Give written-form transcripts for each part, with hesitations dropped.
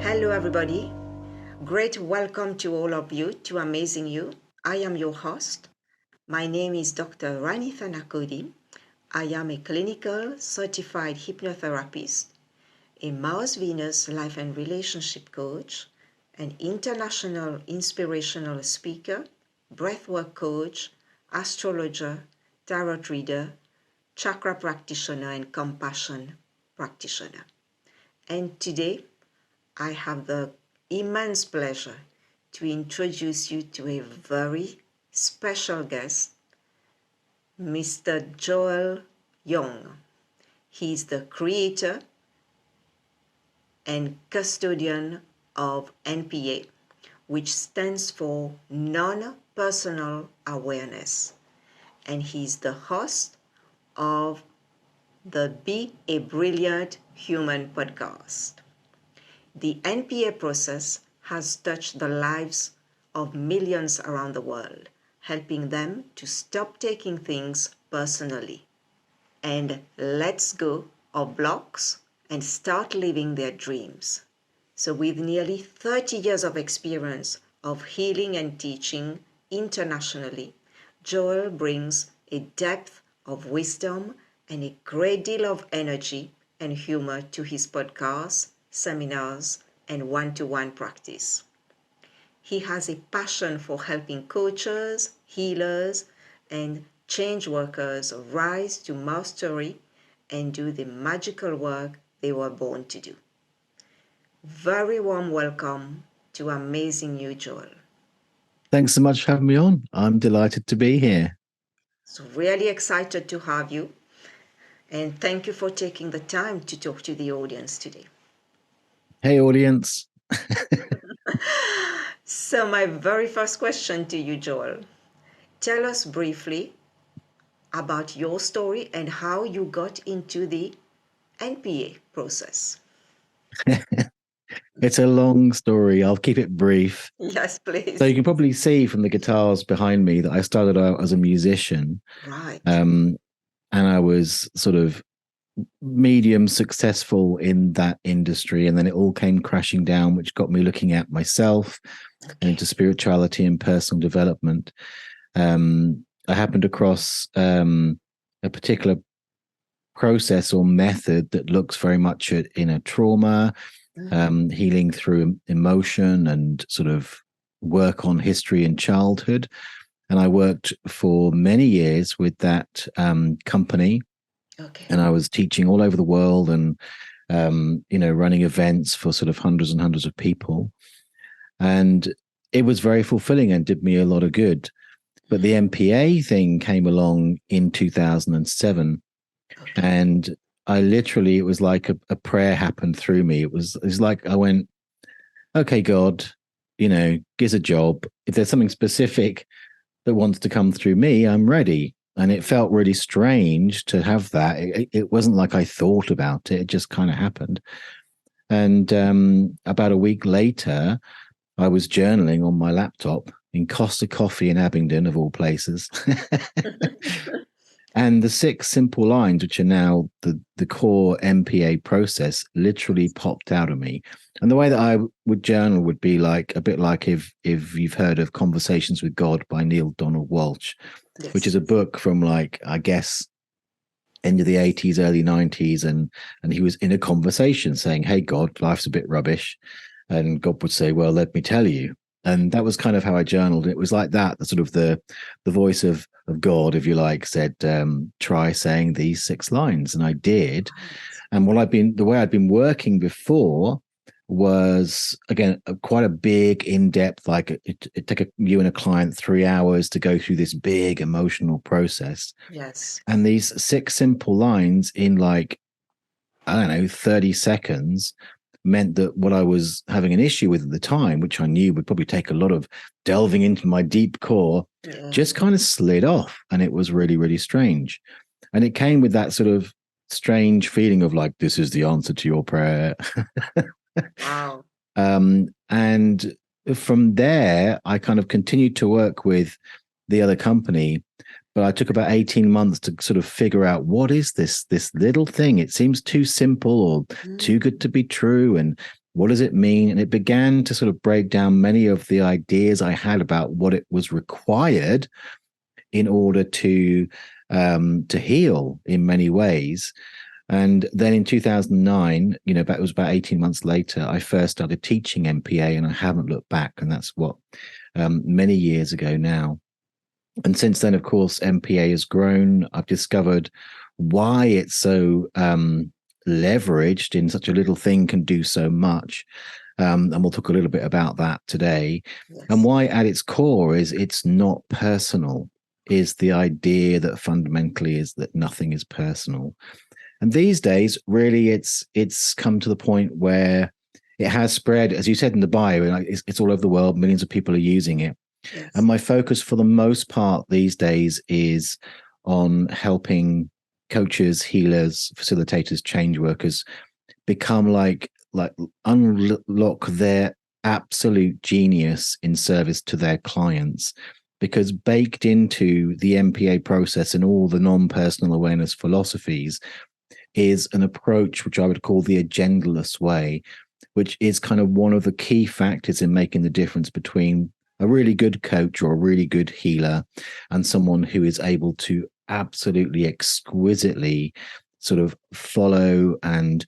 Hello, everybody. Great welcome to all of you to Amazing You. I am your host. My name is Dr. Rani Thanacoody. I am a clinical certified hypnotherapist, a Mars Venus life and relationship coach, an international inspirational speaker, breathwork coach, astrologer, tarot reader, chakra practitioner, and compassion practitioner. And today, I have the immense pleasure to introduce you to a very special guest, Mr. Joel Young. He's the creator and custodian of NPA, which stands for Non-Personal Awareness. And he's the host of the Be a Brilliant Human podcast. The NPA process has touched the lives of millions around the world, helping them to stop taking things personally and let go of blocks and start living their dreams. So with nearly 30 years of experience of healing and teaching internationally, Joel brings a depth of wisdom and a great deal of energy and humor to his podcasts, seminars, and one-to-one practice. He has a passion for helping coaches, healers, and change workers rise to mastery and do the magical work they were born to do. Very warm welcome to Amazing You, Joel. Thanks so much for having me on. I'm delighted to be here. So really excited to have you. And thank you for taking the time to talk to the audience today. Hey, audience. So my very first question to you, Joel. Tell us briefly about your story and how you got into the NPA process. It's a long story. I'll keep it brief. Yes, please. So you can probably see from the guitars behind me that I started out as a musician. Right. And I was sort of medium successful in that industry. And then it all came crashing down, which got me looking at myself and into spirituality and personal development. I happened across a particular process or method that looks very much at inner trauma, healing through emotion and sort of work on history and childhood. And I worked for many years with that company. Okay. And I was teaching all over the world and, running events for sort of hundreds and hundreds of people. And it was very fulfilling and did me a lot of good. But the NPA thing came along in 2007. Okay. And I literally, it was like a prayer happened through me. It was like I went, okay, God, gives a job. If there's something specific that wants to come through me, I'm ready. And it felt really strange to have that. It wasn't like I thought about it. It just kind of happened. And about a week later, I was journaling on my laptop in Costa Coffee in Abingdon, of all places. And the 6 simple lines, which are now the core NPA process, literally popped out of me. And the way that I would journal would be like a bit like if you've heard of Conversations with God by Neil Donald Walsh, yes, which is a book from I guess, end of the 80s, early 90s. And he was in a conversation saying, hey, God, life's a bit rubbish. And God would say, well, let me tell you. And that was kind of how I journaled. It was like that, the sort of the voice of God, if you like, said, try saying these 6 lines. And I did. And the way I'd been working before was, again, quite a big, in-depth, like it took you and a client 3 hours to go through this big emotional process. Yes. And these 6 simple lines in 30 seconds meant that what I was having an issue with at the time, which I knew would probably take a lot of delving into my deep core, just kind of slid off. And it was really, really strange. And it came with that sort of strange feeling of this is the answer to your prayer. Wow. And from there, I kind of continued to work with the other company, but I took about 18 months to sort of figure out what is this little thing. It seems too simple or too good to be true. And what does it mean? And it began to sort of break down many of the ideas I had about what it was required in order to heal in many ways. And then in 2009, it was about 18 months later, I first started teaching NPA, and I haven't looked back. And that's what many years ago now. And since then, of course, NPA has grown. I've discovered why it's so leveraged in such a little thing can do so much. And we'll talk a little bit about that today. Yes. And why at its core is it's not personal, is the idea that fundamentally is that nothing is personal. And these days, really, it's come to the point where it has spread, as you said in the bio, it's all over the world. Millions of people are using it. Yes. And my focus for the most part these days is on helping coaches, healers, facilitators, change workers become like unlock their absolute genius in service to their clients. Because baked into the NPA process and all the non-personal awareness philosophies is an approach which I would call the agendaless way, which is kind of one of the key factors in making the difference between a really good coach or a really good healer and someone who is able to absolutely exquisitely sort of follow and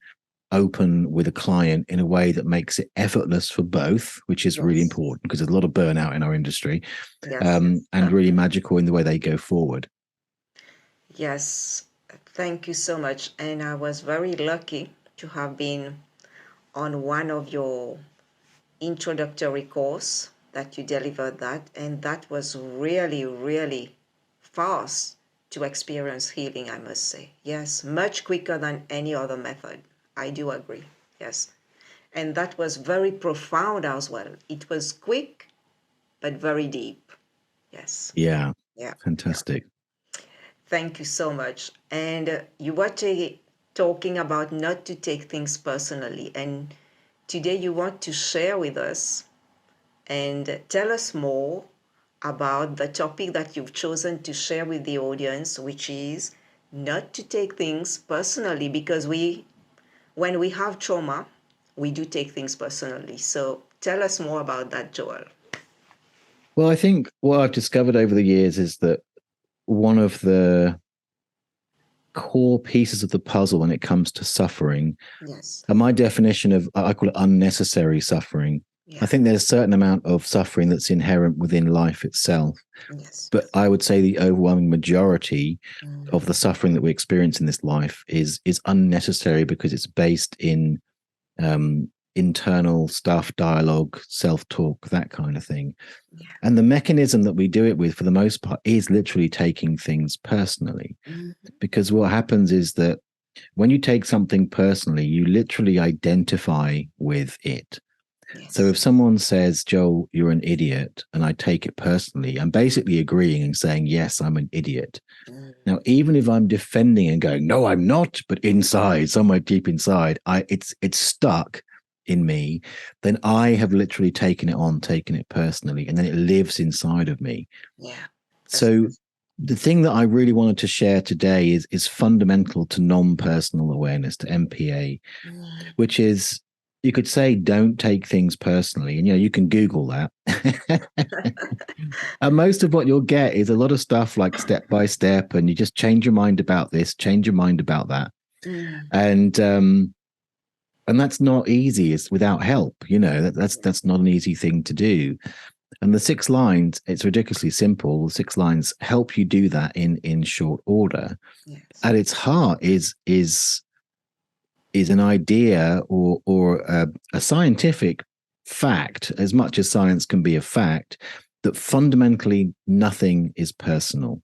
open with a client in a way that makes it effortless for both, which is really important because there's a lot of burnout in our industry, and really magical in the way they go forward. Yes, thank you so much. And I was very lucky to have been on one of your introductory course that you delivered that, and that was really, really fast to experience healing, I must say. Yes, much quicker than any other method. I do agree. Yes. And that was very profound as well. It was quick, but very deep. Yes. Yeah. Yeah. Fantastic. Yeah. Thank you so much. And you were talking about not to take things personally. And today you want to share with us and tell us more about the topic that you've chosen to share with the audience, which is not to take things personally, because when we have trauma, we do take things personally. So tell us more about that, Joel. Well, I think what I've discovered over the years is that one of the core pieces of the puzzle when it comes to suffering, and my definition of, I call it unnecessary suffering. I think there's a certain amount of suffering that's inherent within life itself. But I would say the overwhelming majority of the suffering that we experience in this life is unnecessary because it's based in internal stuff, dialogue, self-talk, that kind of thing. And the mechanism that we do it with, for the most part, is literally taking things personally. Because what happens is that when you take something personally, you literally identify with it. So if someone says, Joel, you're an idiot, and I take it personally, I'm basically agreeing and saying, yes, I'm an idiot. Now, even if I'm defending and going, no, I'm not, but inside, somewhere deep inside, it's stuck in me, then I have literally taken it personally, and then it lives inside of me. So the thing that I really wanted to share today is fundamental to non-personal awareness, to NPA, which is, you could say, don't take things personally. And, you can Google that. And most of what you'll get is a lot of stuff like step by step, and you just change your mind about this, change your mind about that. And that's not easy. It's without help, that's not an easy thing to do. And the 6 lines, it's ridiculously simple. The 6 lines help you do that in short order. At its heart is an idea or a scientific fact, as much as science can be a fact, that fundamentally nothing is personal.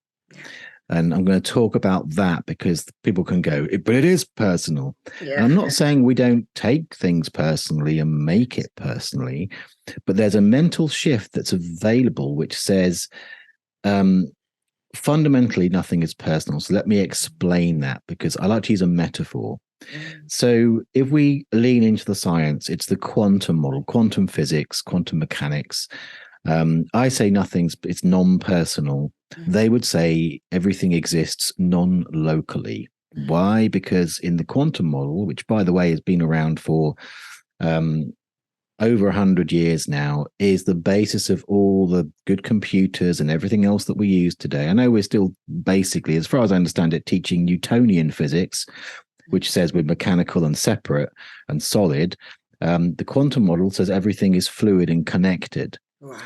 And I'm going to talk about that because people can go, but it is personal. And I'm not saying we don't take things personally and make it personally, but there's a mental shift that's available which says fundamentally nothing is personal. So let me explain that, because I like to use a metaphor. So if we lean into the science, it's the quantum model, quantum physics, quantum mechanics. I say it's non-personal. They would say everything exists non-locally. Why? Because in the quantum model, which by the way has been around for over 100 years now, is the basis of all the good computers and everything else that we use today. I know we're still basically, as far as I understand it, teaching Newtonian physics, which says we're mechanical and separate and solid. The quantum model says everything is fluid and connected. Right.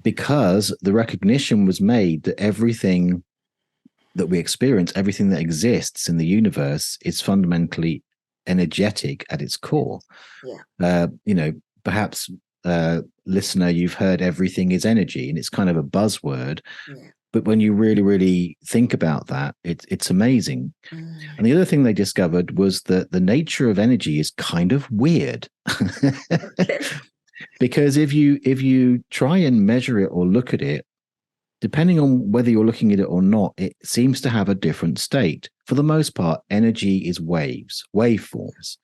Because the recognition was made that everything that we experience, everything that exists in the universe is fundamentally energetic at its core. Yeah. Perhaps listener, you've heard everything is energy, and it's kind of a buzzword. Yeah. But when you really, really think about that, it's amazing. And the other thing they discovered was that the nature of energy is kind of weird. Okay. Because if you try and measure it or look at it, depending on whether you're looking at it or not, it seems to have a different state. For the most part, energy is waveforms.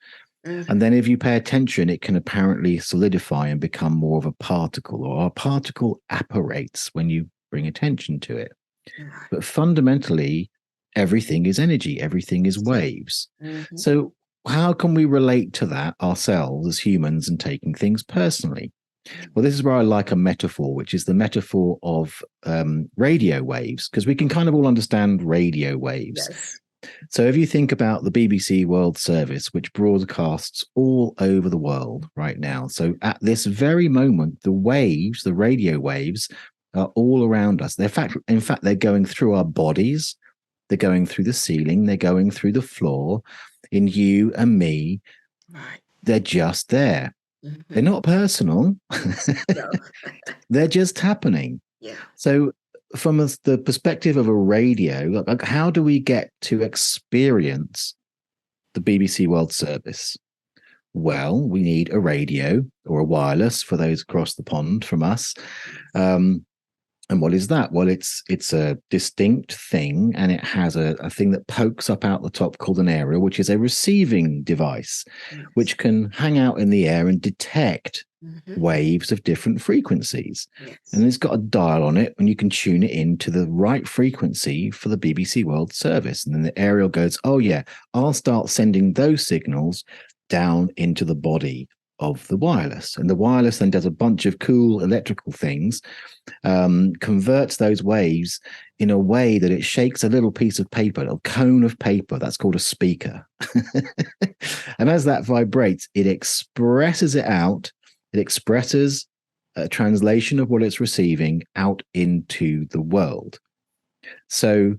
And then if you pay attention, it can apparently solidify and become more of a particle, or a particle apparates when you bring attention to it. But fundamentally, everything is energy, everything is waves. So how can we relate to that ourselves as humans and taking things personally? Well, this is where I like a metaphor, which is the metaphor of radio waves, because we can kind of all understand radio waves. Yes. So if you think about the BBC World Service, which broadcasts all over the world right now. So at this very moment, the waves, the radio waves, are all around us. In fact, they're going through our bodies. They're going through the ceiling. They're going through the floor. In you and me, right. They're just there. They're not personal. No. They're just happening. Yeah. So from the perspective of a radio, like how do we get to experience the BBC World Service? Well, we need a radio or a wireless for those across the pond from us. And what is that? Well, it's a distinct thing, and it has a thing that pokes up out the top called an aerial, which is a receiving device, which can hang out in the air and detect waves of different frequencies. Yes. And it's got a dial on it, and you can tune it in to the right frequency for the BBC World Service. And then the aerial goes, oh yeah, I'll start sending those signals down into the body of the wireless. And the wireless then does a bunch of cool electrical things, converts those waves in a way that it shakes a little piece of paper, a cone of paper. That's called a speaker. And as that vibrates, it expresses it out. It expresses a translation of what it's receiving out into the world. So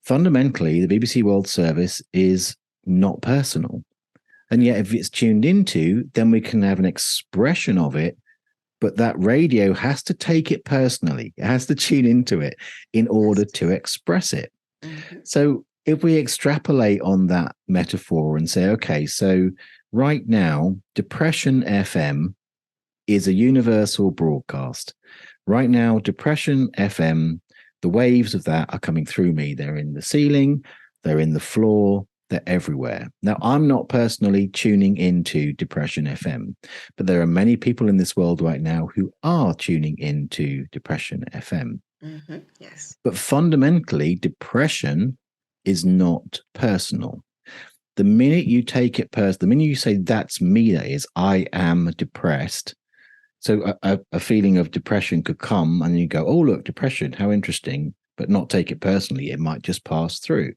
fundamentally, the BBC World Service is not personal. And yet, if it's tuned into, then we can have an expression of it. But that radio has to take it personally. It has to tune into it in order to express it. So if we extrapolate on that metaphor and say, okay, so right now, Depression FM is a universal broadcast. Right now, Depression FM, the waves of that are coming through me. They're in the ceiling, they're in the floor, they're everywhere. Now, I'm not personally tuning into Depression FM, but there are many people in this world right now who are tuning into Depression FM. Yes. But fundamentally, depression is not personal. The minute you take it personal, the minute you say, that's me, that is, I am depressed. So a feeling of depression could come and you go, oh, look, depression, how interesting. But not take it personally. It might just pass through.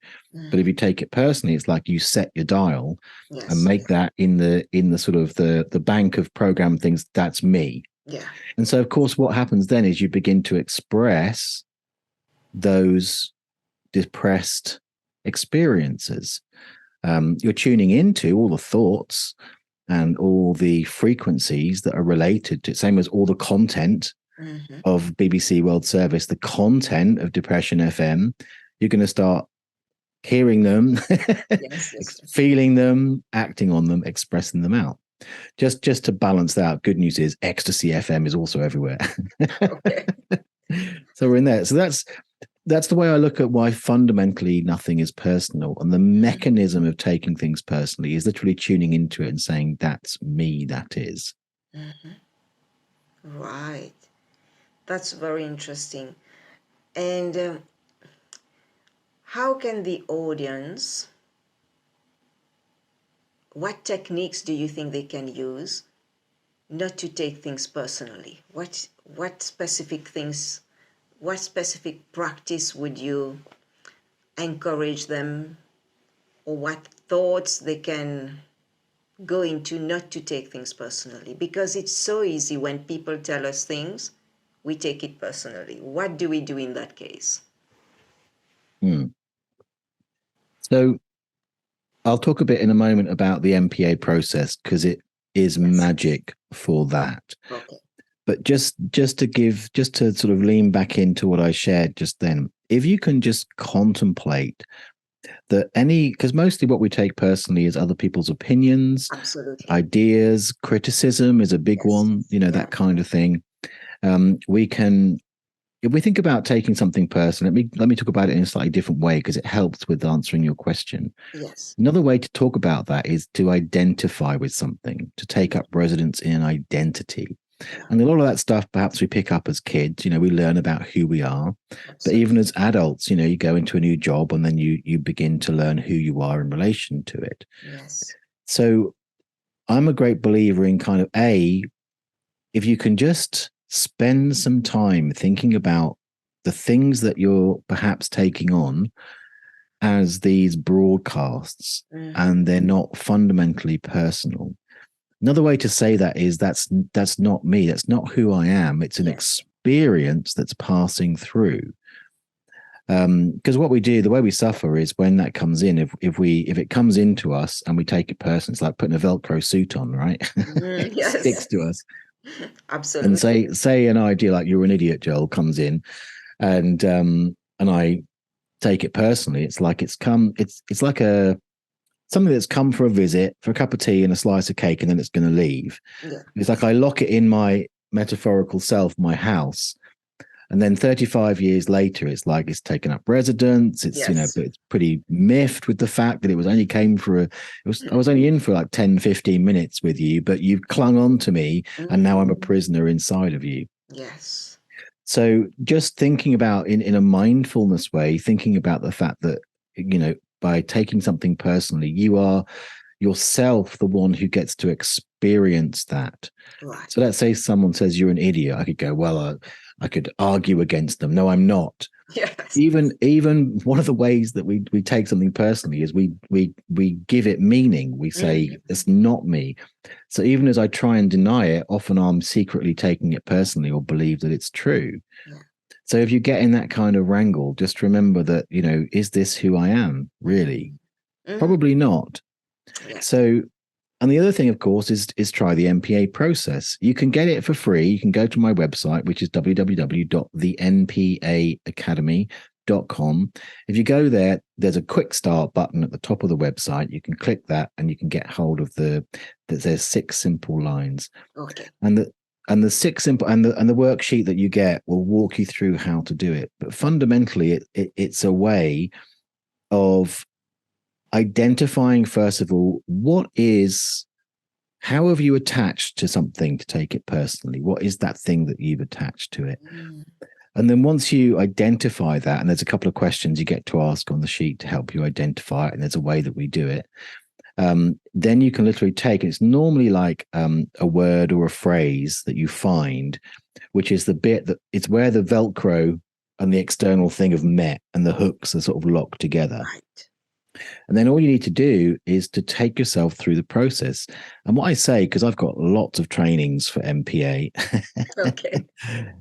But if you take it personally, it's like you set your dial and make that in the sort of the bank of programmed things. That's me. Yeah. And so, of course, what happens then is you begin to express those depressed experiences. You're tuning into all the thoughts and all the frequencies that are related to it, same as all the content of BBC World Service, the content of Depression FM. You're going to start hearing them, feeling them, acting on them, expressing them out. Just to balance that out, good news is Ecstasy FM is also everywhere. So we're in there. So that's the way I look at why fundamentally nothing is personal. And the mechanism of taking things personally is literally tuning into it and saying, that's me, that is. Right. That's very interesting. And how can the audience, what techniques do you think they can use not to take things personally? What specific things, what specific practice would you encourage them, or what thoughts they can go into not to take things personally? Because it's so easy when people tell us things, we take it personally. What do we do in that case? So I'll talk a bit in a moment about the NPA process because it is magic for that. Okay. But just to sort of lean back into what I shared just then, if you can just contemplate that because mostly what we take personally is other people's opinions, Absolutely. ideas, criticism is a big one, that kind of thing. We can, if we think about taking something personal, let me talk about it in a slightly different way because it helps with answering your question. Yes. Another way to talk about that is to identify with something, to take up residence in an identity. Yeah. And a lot of that stuff perhaps we pick up as kids, we learn about who we are. Absolutely. But even as adults, you go into a new job and then you begin to learn who you are in relation to it. Yes. So I'm a great believer in kind of if you can just spend some time thinking about the things that you're perhaps taking on as these broadcasts, and they're not fundamentally personal. Another way to say that is that's not me. That's not who I am. It's an experience that's passing through. Because what we do, the way we suffer is when that comes in. If it comes into us and we take it personally, it's like putting a Velcro suit on, right? It sticks to us. Absolutely. And say an idea like "you're an idiot," Joel, comes in, and I take it personally. It's like it's like something that's come for a visit, for a cup of tea and a slice of cake, and then it's going to leave. Yeah. It's like I lock it in my metaphorical self, my house, and then 35 years later, it's like it's taken up residence. It's it's pretty miffed with the fact that it was only I was only in for like 10, 15 minutes with you, but you've clung on to me, and now I'm a prisoner inside of you. Yes. So just thinking about in a mindfulness way, thinking about the fact that, by taking something personally, you are yourself the one who gets to experience that. Right. So let's say someone says you're an idiot. I could go, well, I could argue against them. No, I'm not. Yes. Even one of the ways that we take something personally is we give it meaning. We say it's not me. So even as I try and deny it, often I'm secretly taking it personally or believe that it's true. Yeah. So if you get in that kind of wrangle, just remember that, is this who I am really? Probably not. Yeah. So, and the other thing, of course, is try the NPA process. You can get it for free. You can go to my website, which is www.thenpaacademy.com. If you go there, there's a quick start button at the top of the website. You can click that and you can get hold of there's 6 simple lines. Okay. And the 6 simple and the worksheet that you get will walk you through how to do it. But fundamentally, it's a way of identifying, first of all, how have you attached to something to take it personally? What is that thing that you've attached to it? And then once you identify that, and there's a couple of questions you get to ask on the sheet to help you identify it, and there's a way that we do it, then you can literally take, and it's normally like a word or a phrase that you find, which is the bit that it's where the Velcro and the external thing have met and the hooks are sort of locked together. Right. And then all you need to do is to take yourself through the process. And what I say, because I've got lots of trainings for NPA, okay,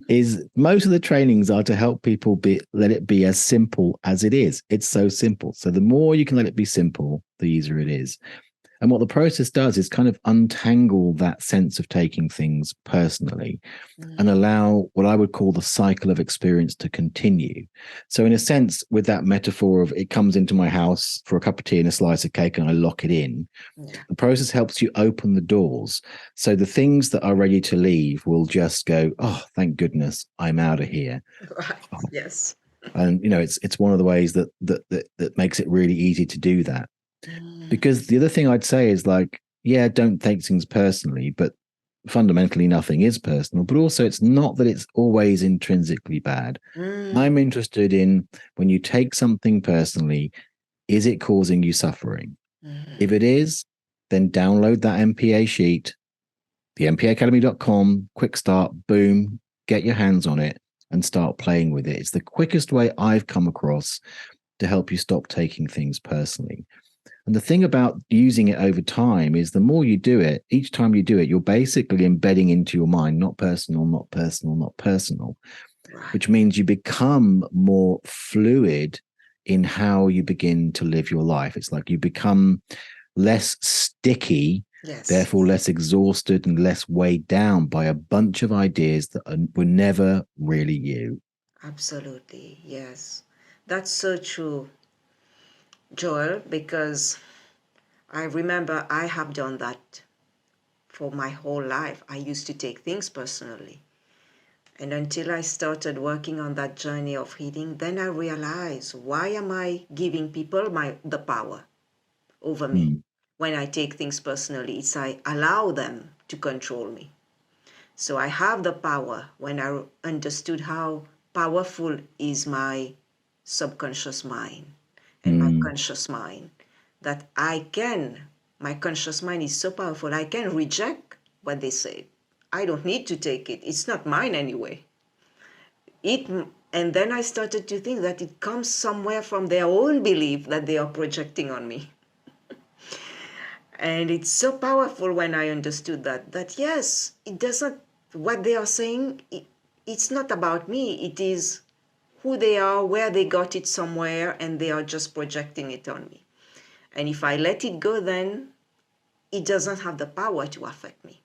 is most of the trainings are to help people let it be as simple as it is. It's so simple. So the more you can let it be simple, the easier it is. And what the process does is kind of untangle that sense of taking things personally and allow what I would call the cycle of experience to continue. So in a sense, with that metaphor of it comes into my house for a cup of tea and a slice of cake and I lock it in, the process helps you open the doors. So the things that are ready to leave will just go, oh, thank goodness, I'm out of here. Right. Yes. And it's one of the ways that makes it really easy to do that. Mm, Because the other thing I'd say is like, yeah, don't take things personally, but fundamentally nothing is personal. But also, it's not that it's always intrinsically bad. mm, I'm interested in when you take something personally, is it causing you suffering? If mm. it is, then download that NPA sheet, the npaacademy.com, quick start, boom, get your hands on it and start playing with it. It's the quickest way I've come across to help you stop taking things personally. And the thing about using it over time is the more you do it, each time you do it, you're basically embedding into your mind, not personal, not personal, not personal, Right. which means you become more fluid in how you begin to live your life. It's like you become less sticky, Yes. therefore less exhausted and less weighed down by a bunch of ideas that were never really you. Absolutely. Yes. That's so true, Joel, because I remember I have done that for my whole life. I used to take things personally. And until I started working on that journey of healing, then I realized, why am I giving people the power over me? Mm. When I take things personally, it's I allow them to control me. So I have the power when I understood how powerful is my subconscious mind and my Mm. conscious mind, that my conscious mind is so powerful, I can reject what they say. I don't need to take it. It's not mine anyway. It, and then I started to think that it comes somewhere from their own belief that they are projecting on me. And it's so powerful when I understood that yes, it doesn't, what they are saying, it's not about me. It is who they are, where they got it somewhere, and they are just projecting it on me. And if I let it go, then it doesn't have the power to affect me.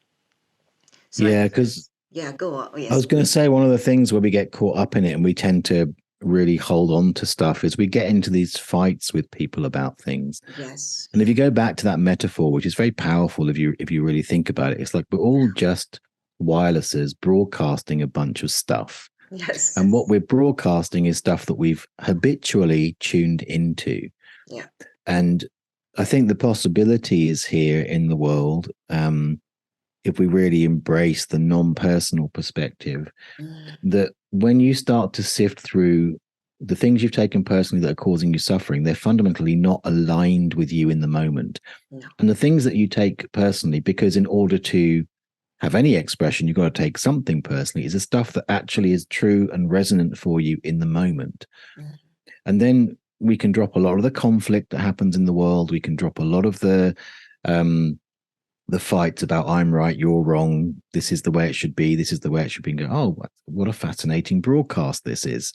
So I Yeah, think, because yeah, go on. Oh, I yes, was going to please. say one of the things where we get caught up in it and we tend to really hold on to stuff is we get into these fights with people about things. Yes, And if yeah, you go back to that metaphor, which is very powerful if you really think about it, it's like we're all just wirelesses broadcasting a bunch of stuff. yes, And what we're broadcasting is stuff that we've habitually tuned into. yeah, And I think the possibility is here in the world, if we really embrace the non-personal perspective, mm, that when you start to sift through the things you've taken personally that are causing you suffering, they're fundamentally not aligned with you in the moment. no, And the things that you take personally, because in order to have any expression, you've got to take something personally, is the stuff that actually is true and resonant for you in the moment. mm, And then we can drop a lot of the conflict that happens in the world. We can drop a lot of um, the fights about I'm right, you're wrong, this is the way it should be, this is the way it should be, and go, oh, what a fascinating broadcast this is,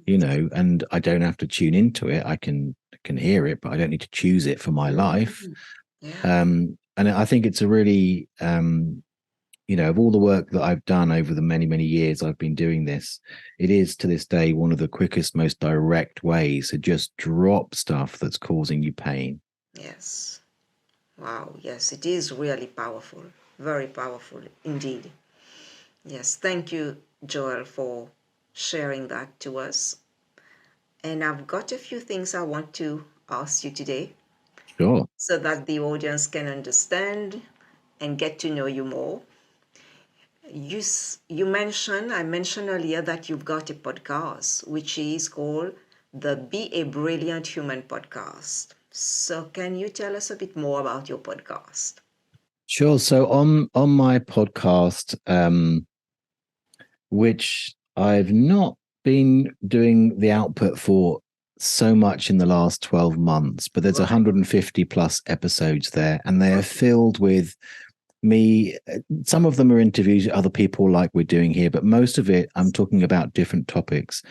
and I don't have to tune into it. I can hear it, but I don't need to choose it for my life. mm, yeah, And I think it's a really, of all the work that I've done over the many, many years I've been doing this, it is to this day one of the quickest, most direct ways to just drop stuff that's causing you pain. yes. Wow, yes, it is really powerful, very powerful indeed. Yes, thank you, Joel, for sharing that to us. And I've got a few things I want to ask you today Sure. so that the audience can understand and get to know you more. I mentioned earlier that you've got a podcast, which is called the Be a Brilliant Human podcast. So can you tell us a bit more about your podcast? Sure. So on my podcast, which I've not been doing the output for so much in the last 12 months, but there's Right. 150 plus episodes there, and they are Okay. filled with me. Some of them are interviews other people like we're doing here, but most of it I'm talking about different topics.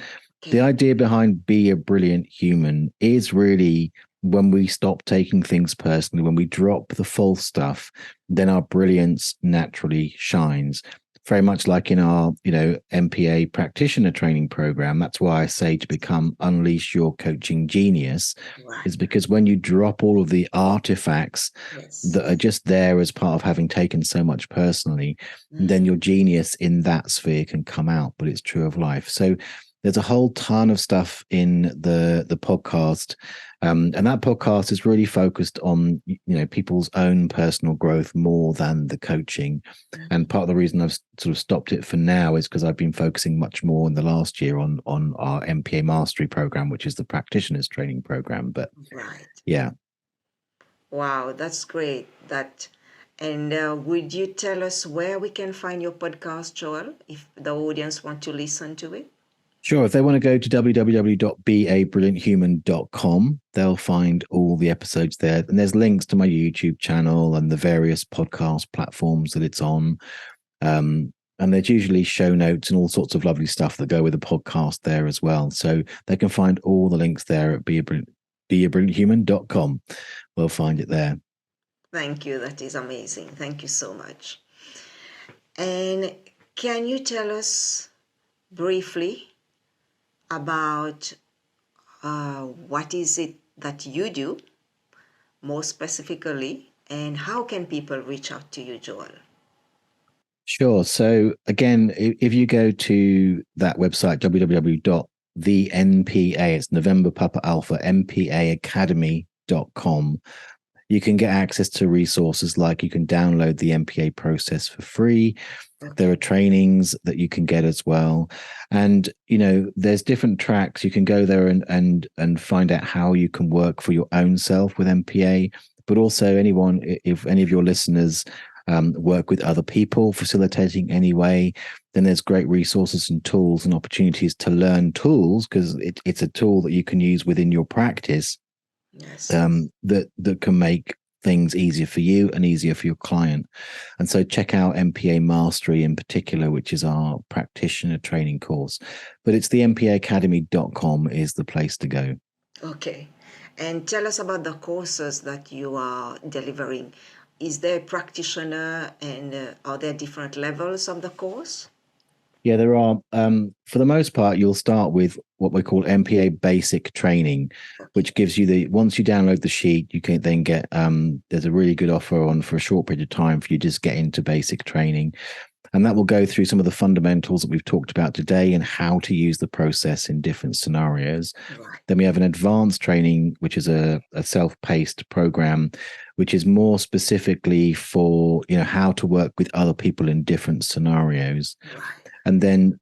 The Okay. idea behind Be a Brilliant Human is really when we stop taking things personally, when we drop the false stuff, then our brilliance naturally shines. Very much like in our, NPA practitioner training program. That's why I say to become unleash your coaching genius, Right. is because when you drop all of the artifacts Yes. that are just there as part of having taken so much personally, then Mm, your genius in that sphere can come out. But it's true of life. So There's a whole ton of stuff in the podcast, and that podcast is really focused on people's own personal growth more than the coaching. Mhm. And part of the reason I've sort of stopped it for now is because I've been focusing much more in the last year on our NPA Mastery program, which is the practitioners training program. But Right. yeah. Wow, that's great. And would you tell us where we can find your podcast, Joel, if the audience want to listen to it? Sure. If they want to go to www.beabrillianthuman.com, they'll find all the episodes there. And there's links to my YouTube channel and the various podcast platforms that it's on. And there's usually show notes and all sorts of lovely stuff that go with the podcast there as well. So they can find all the links there at beabrillianthuman.com. We'll find it there. Thank you. That is amazing. Thank you so much. And can you tell us briefly about what is it that you do more specifically, and how can people reach out to you, Joel? Sure. So again, if you go to that website, www.thenpa, it's November Papa Alpha, npaacademy.com, you can get access to resources like you can download the NPA process for free. Okay. There are trainings that you can get as well. And, there's different tracks. You can go there and find out how you can work for your own self with NPA, but also if any of your listeners work with other people facilitating anyway, then there's great resources and tools and opportunities to learn tools, because it's a tool that you can use within your practice. Yes. That can make things easier for you and easier for your client. And so check out NPA Mastery in particular, which is our practitioner training course. But it's the npaacademy.com is the place to go. Okay. And tell us about the courses that you are delivering. Is there a practitioner, and are there different levels of the course? Yeah, there are. For the most part, you'll start with what we call NPA basic training, which gives you once you download the sheet, you can then get, there's a really good offer on for a short period of time for you to just get into basic training. And that will go through some of the fundamentals that we've talked about today and how to use the process in different scenarios. Right. Then we have an advanced training, which is a self-paced program, which is more specifically for, how to work with other people in different scenarios. Right. And then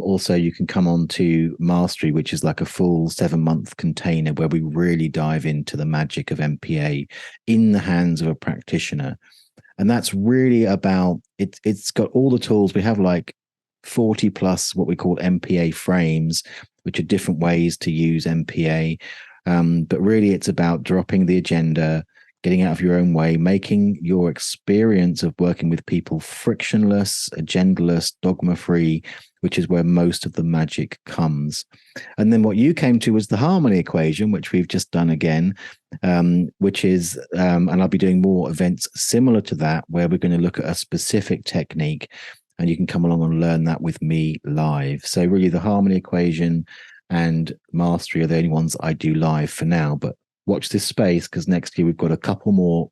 also you can come on to Mastery, which is like a full 7-month container where we really dive into the magic of NPA in the hands of a practitioner. And that's really about it's got all the tools. We have like 40 plus what we call NPA frames, which are different ways to use NPA. But really it's about dropping the agenda, getting out of your own way, making your experience of working with people frictionless, agendaless, dogma-free, which is where most of the magic comes. And then what you came to was the harmony equation, which we've just done again, which is, and I'll be doing more events similar to that, where we're going to look at a specific technique, and you can come along and learn that with me live. So really the harmony equation and Mastery are the only ones I do live for now, but watch this space, because next year we've got a couple more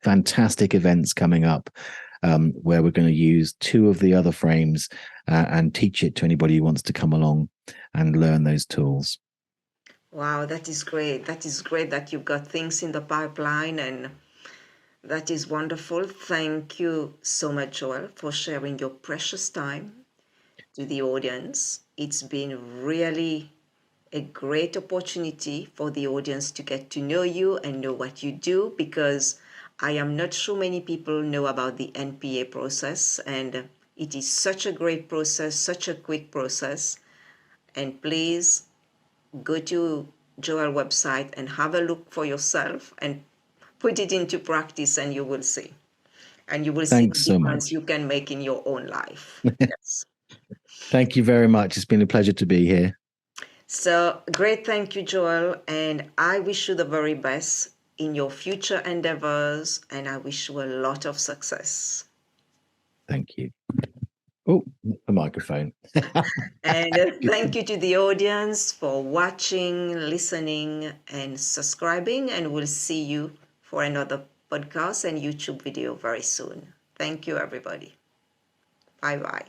fantastic events coming up, where we're going to use 2 of the other frames and teach it to anybody who wants to come along and learn those tools. Wow, that is great. That is great that you've got things in the pipeline, and that is wonderful. Thank you so much, Joel, for sharing your precious time to the audience. It's been really a great opportunity for the audience to get to know you and know what you do, because I am not sure many people know about the NPA process, and it is such a great process, such a quick process. And please go to Joel's website and have a look for yourself and put it into practice, and you will see. And you will see Thanks the so difference much. you can make in your own life. Yes. Thank you very much. It's been a pleasure to be here. So great. Thank you, Joel. And I wish you the very best in your future endeavors, and I wish you a lot of success. Thank you. Oh, a microphone. And thank you to the audience for watching, listening, and subscribing. And we'll see you for another podcast and YouTube video very soon. Thank you, everybody. Bye-bye.